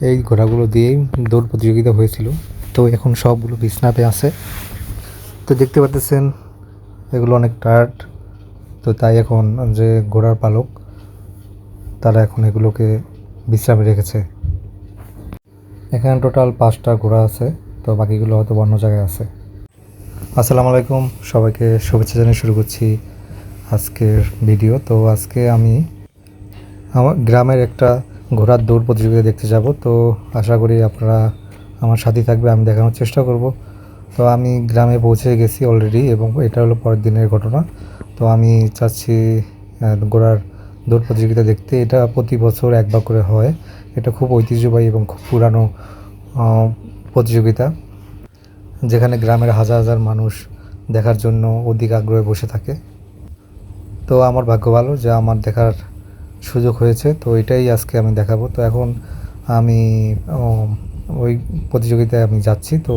এই ঘোড়াগুলো দিয়েই দৌড় প্রতিযোগিতা হয়েছিল। তো এখন সবগুলো বিছনাতে আছে। তো দেখতে পাচ্ছেন এগুলো অনেক টায়ার্ড। তো তাই এখন যে ঘোড়ার পালক তারা এখন এগুলোকে বিশ্রামে রেখেছে। এখানে টোটাল 5টা ঘোড়া আছে, তো বাকিগুলো হয়তো অন্য জায়গায় আছে। আসসালামু আলাইকুম, সবাইকে শুভেচ্ছা জানিয়ে শুরু করছি আজকের ভিডিও। তো আজকে আমি আমার গ্রামের একটা ঘোড়ার দৌড় প্রতিযোগিতা দেখতে যাব। তো আশা করি আপনারা আমার সাথেই থাকবে, আমি দেখানোর চেষ্টা করব। তো আমি গ্রামে পৌঁছে গেছি অলরেডি এবং এটা হলো পরের দিনের ঘটনা। তো আমি চাচ্ছি ঘোড়ার দৌড় প্রতিযোগিতা দেখতে। এটা প্রতি বছর একবার করে হয়। এটা খুব ঐতিহ্যবাহী এবং খুব পুরানো প্রতিযোগিতা, যেখানে গ্রামের হাজার হাজার মানুষ দেখার জন্য অধিক আগ্রহে বসে থাকে। তো আমার ভাগ্য ভালো যে আমার দেখার সুযোগ হয়েছে। তো এটাই আজকে আমি দেখাবো। তো এখন আমি ওই প্রতিযোগিতায় আমি যাচ্ছি। তো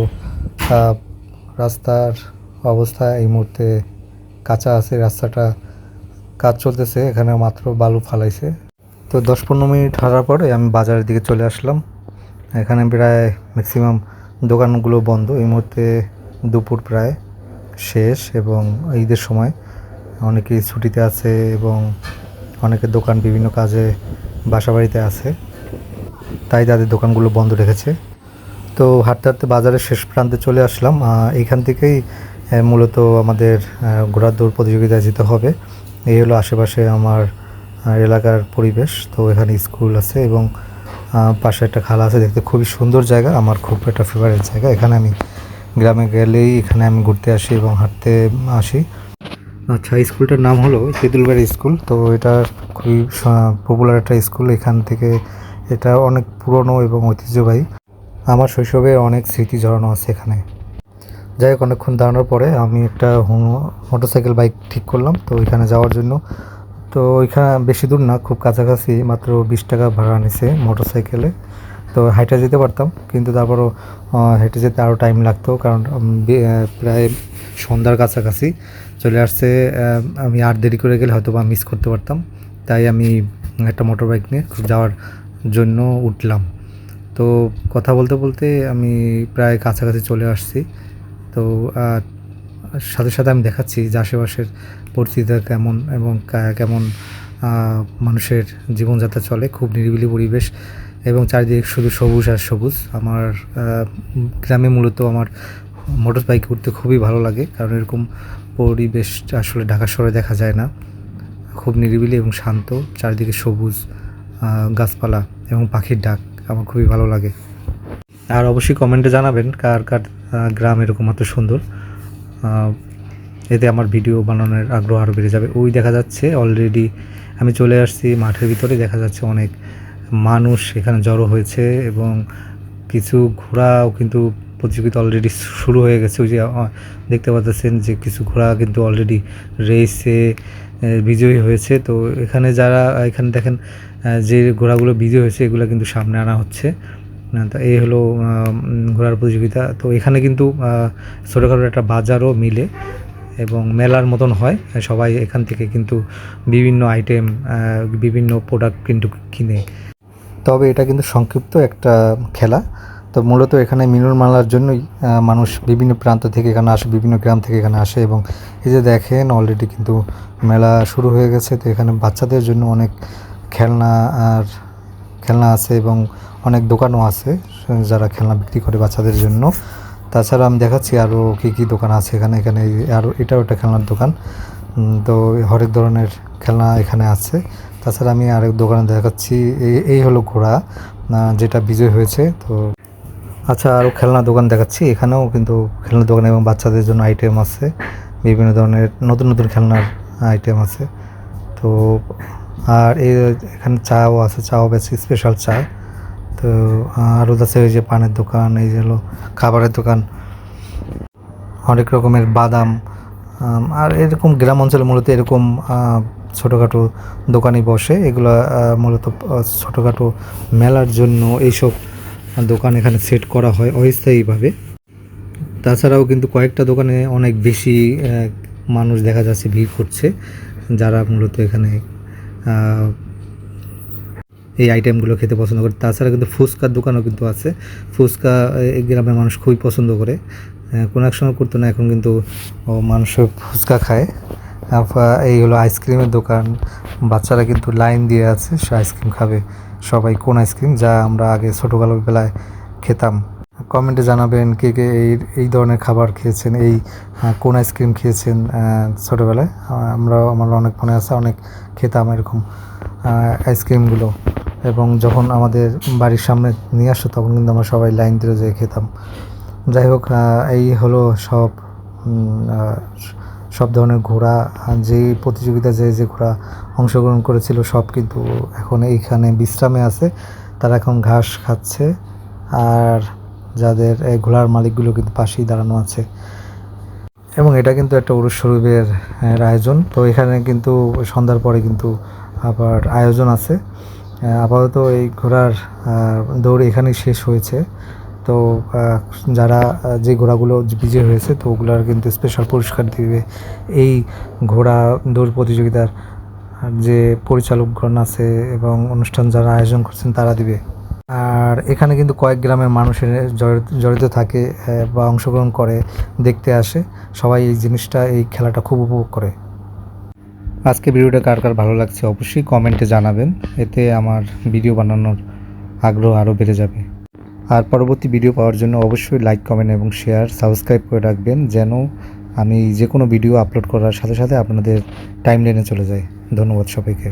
রাস্তার অবস্থা এই মুহূর্তে কাঁচা আছে, রাস্তাটা কাজ চলতেছে, এখানে মাত্র বালু ফালাইছে। তো 10-15 মিনিট হাঁটার পরে আমি বাজারের দিকে চলে আসলাম। এখানে প্রায় ম্যাক্সিমাম দোকানগুলো বন্ধ এই মুহূর্তে, দুপুর প্রায় শেষ এবং ঈদের সময় অনেকেই ছুটিতে আছে এবং অনেকের দোকান বিভিন্ন কাজে বাসাবাড়িতে আছে, তাই তাদের দোকানগুলো বন্ধ রেখেছে। তো হাঁটতে হাঁটতে বাজারের শেষ প্রান্তে চলে আসলাম। এইখান থেকেই মূলত আমাদের ঘোড়ার দৌড় প্রতিযোগিতায় যেতে হবে। এই হলো আশেপাশে আমার এলাকার পরিবেশ। তো এখানে স্কুল আছে এবং পাশে একটা খালা আছে, দেখতে খুবই সুন্দর জায়গা, আমার খুব একটা ফেভারিট জায়গা। এখানে আমি গ্রামে গেলেই এখানে আমি ঘুরতে আসি এবং হাঁটতে আসি। আচ্ছা, স্কুলটার নাম হলো তেঁতুলবাড়ি স্কুল। তো এটা খুবই পপুলার একটা স্কুল। এখান থেকে এটা অনেক পুরনো এবং ঐতিহ্যবাহী। আমার শৈশবে অনেক স্মৃতি জড়ানো আছে এখানে। যাই হোক, অনেকক্ষণ দাঁড়ানোর পরে আমি একটা মোটরসাইকেল বাইক ঠিক করলাম তো ওইখানে যাওয়ার জন্য। তো ওইখানে বেশি দূর না, খুব কাছাকাছি, মাত্র 20 টাকা ভাড়া নিছে মোটরসাইকেলে। তো হাইটে যেতে পারতাম, কিন্তু তারপরও হেঁটে যেতে আরও টাইম লাগতো, কারণ প্রায় সন্ধ্যার কাছাকাছি চলে আসছে। আমি আর দেরি করে গেলে হয়তো বা মিস করতে পারতাম, তাই আমি একটা মোটর বাইক নিয়ে যাওয়ার জন্য উঠলাম। তো কথা বলতে বলতে আমি প্রায় কাছাকাছি চলে আসছি। তো সাথে সাথে আমি দেখাচ্ছি যে আশেপাশের পরিস্থিতিটা কেমন এবং কেমন মানুষের জীবনযাত্রা চলে। খুব নিরিবিলি পরিবেশ এবং চারিদিকে শুধু সবুজ আর সবুজ। আমার গ্রামে মূলত আমার মোটর বাইকে উঠতে খুবই ভালো লাগে, কারণ এরকম পরিবেশ আসলে ঢাকা শহরে দেখা যায় না। খুব নিরিবিলি এবং শান্ত, চারিদিকে সবুজ গাছপালা এবং পাখির ডাক আমার খুবই ভালো লাগে। আর অবশ্যই কমেন্টে জানাবেন কার কার গ্রাম এরকম এত সুন্দর। এতে আমার ভিডিও বানানোর আগ্রহ আরও বেড়ে যাবে। ওই দেখা যাচ্ছে অলরেডি আমি চলে আসছি মাঠের ভিতরে, দেখা যাচ্ছে অনেক মানুষ এখানে জড়ো হয়েছে এবং কিছু ঘোড়াও কিন্তু প্রতিযোগিতা অলরেডি শুরু হয়ে গেছে। ওই যে দেখতে পাচ্ছেন যে কিছু ঘোড়া কিন্তু অলরেডি রেসে বিজয়ী হয়েছে। তো এখানে যারা এখানে দেখেন যে ঘোড়াগুলো বিজয়ী হয়েছে এগুলো কিন্তু সামনে আনা হচ্ছে। তো এই হলো ঘোড়ার প্রতিযোগিতা। তো এখানে কিন্তু ছোটোখাটো একটা বাজারও মিলে এবং মেলার মতন হয়। সবাই এখান থেকে কিন্তু বিভিন্ন আইটেম, বিভিন্ন প্রোডাক্ট কিন্তু কিনে। তবে এটা কিন্তু সংক্ষিপ্ত একটা খেলা। তো মূলত এখানে মিলন মেলার জন্যই মানুষ বিভিন্ন প্রান্ত থেকে এখানে আসে, বিভিন্ন গ্রাম থেকে এখানে আসে। এবং এই যে দেখেন অলরেডি কিন্তু মেলা শুরু হয়ে গেছে। তো এখানে বাচ্চাদের জন্য অনেক খেলনা আছে এবং অনেক দোকানও আছে যারা খেলনা বিক্রি করে বাচ্চাদের জন্য। তাছাড়া আমি দেখাচ্ছি আরও কী কী দোকান আছে এখানে। আরও এটাও একটা খেলনার দোকান। তো হরেক ধরনের খেলনা এখানে আছে। তাছাড়া আমি আরেক দোকানে দেখাচ্ছি, এই হলো ঘোড়া যেটা বিজয় হয়েছে। তো আচ্ছা, আরও খেলনা দোকান দেখাচ্ছি। এখানেও কিন্তু খেলনা দোকান এবং বাচ্চাদের জন্য আইটেম আছে, বিভিন্ন ধরনের নতুন নতুন খেলনার আইটেম আছে। তো আর এখানে চাও আছে, চাও বেশি স্পেশাল চা। তো আরও আছে ওই যে পানের দোকান, এই যে হলো খাবারের দোকান, অনেক রকমের বাদাম। আর এরকম গ্রাম অঞ্চলে মূলত এরকম ছোটোখাটো দোকানই বসে। এগুলো মূলত ছোটোখাটো মেলার জন্য এইসব দোকান এখানে সেট করা হয় অস্থায়ীভাবে। তাছাড়াও কিন্তু কয়েকটা দোকানে অনেক বেশি মানুষ দেখা যাচ্ছে ভিড় করছে, যারা মূলত এখানে এই আইটেমগুলো খেতে পছন্দ করে। তাছাড়া কিন্তু ফুচকার দোকানও কিন্তু আছে। ফুচকা এই গ্রামের মানুষ খুবই পছন্দ করে। কোনো এক সময় করতো না, এখন কিন্তু মানুষ ফুচকা খায়। এই হলো আইসক্রিমের দোকান, বাচ্চারা কিন্তু লাইন দিয়ে আছে, সে আইসক্রিম খাবে। সবাই কোন আইসক্রিম, যা আমরা আগে ছোটোবেলায় খেতাম। কমেন্টে জানাবেন কে কে এই ধরনের খাবার খেয়েছেন, এই কোন আইসক্রিম খেয়েছেন ছোটোবেলায়। আমার অনেক মনে আছে, অনেক খেতাম এরকম আইসক্রিমগুলো। এবং যখন আমাদের বাড়ির সামনে নিয়ে আসতো তখন কিন্তু আমরা সবাই লাইন দিয়ে যেয়ে খেতাম। যাই হোক, এই হলো সব ধরনের ঘোড়া, যে প্রতিযোগিতায় যে ঘোড়া অংশগ্রহণ করেছিল সব কিন্তু এখন এইখানে বিশ্রামে আছে। তারা এখন ঘাস খাচ্ছে। আর যাদের এই ঘোড়ার মালিকগুলো কিন্তু পাশেই দাঁড়ানো আছে। এবং এটা কিন্তু একটা উরুস-স্বরূপের আয়োজন। তো এখানে কিন্তু সন্ধ্যার পরে কিন্তু আবার আয়োজন আছে। আপাতত এই ঘোড়ার দৌড় এখানেই শেষ হয়েছে। তো যারা যে ঘোড়াগুলো বিজয়ী হয়েছে তো ওগুলার কিন্তু স্পেশাল পুরস্কার দিবে এই ঘোড়া দৌড় প্রতিযোগিতার যে পরিচালকগণ আছে এবং অনুষ্ঠান যারা আয়োজন করছেন তারা দিবে। আর এখানে কিন্তু কয়েক গ্রামের মানুষের জড়িত থাকে বা অংশগ্রহণ করে, দেখতে আসে। সবাই এই জিনিসটা, এই খেলাটা খুব উপভোগ করে। আজকে ভিডিওটা কার কার ভালো লাগছে অবশ্যই কমেন্টে জানাবেন, এতে আমার ভিডিও বানানোর আগ্রহ আরও বেড়ে যাবে। আর পরবর্তী ভিডিও পাওয়ার জন্য অবশ্যই লাইক, কমেন্ট এবং শেয়ার, সাবস্ক্রাইব করে রাখবেন, যেন আমি যে কোনো ভিডিও আপলোড করার সাথে সাথে আপনাদের টাইমলাইনে চলে যায়। ধন্যবাদ সবাইকে।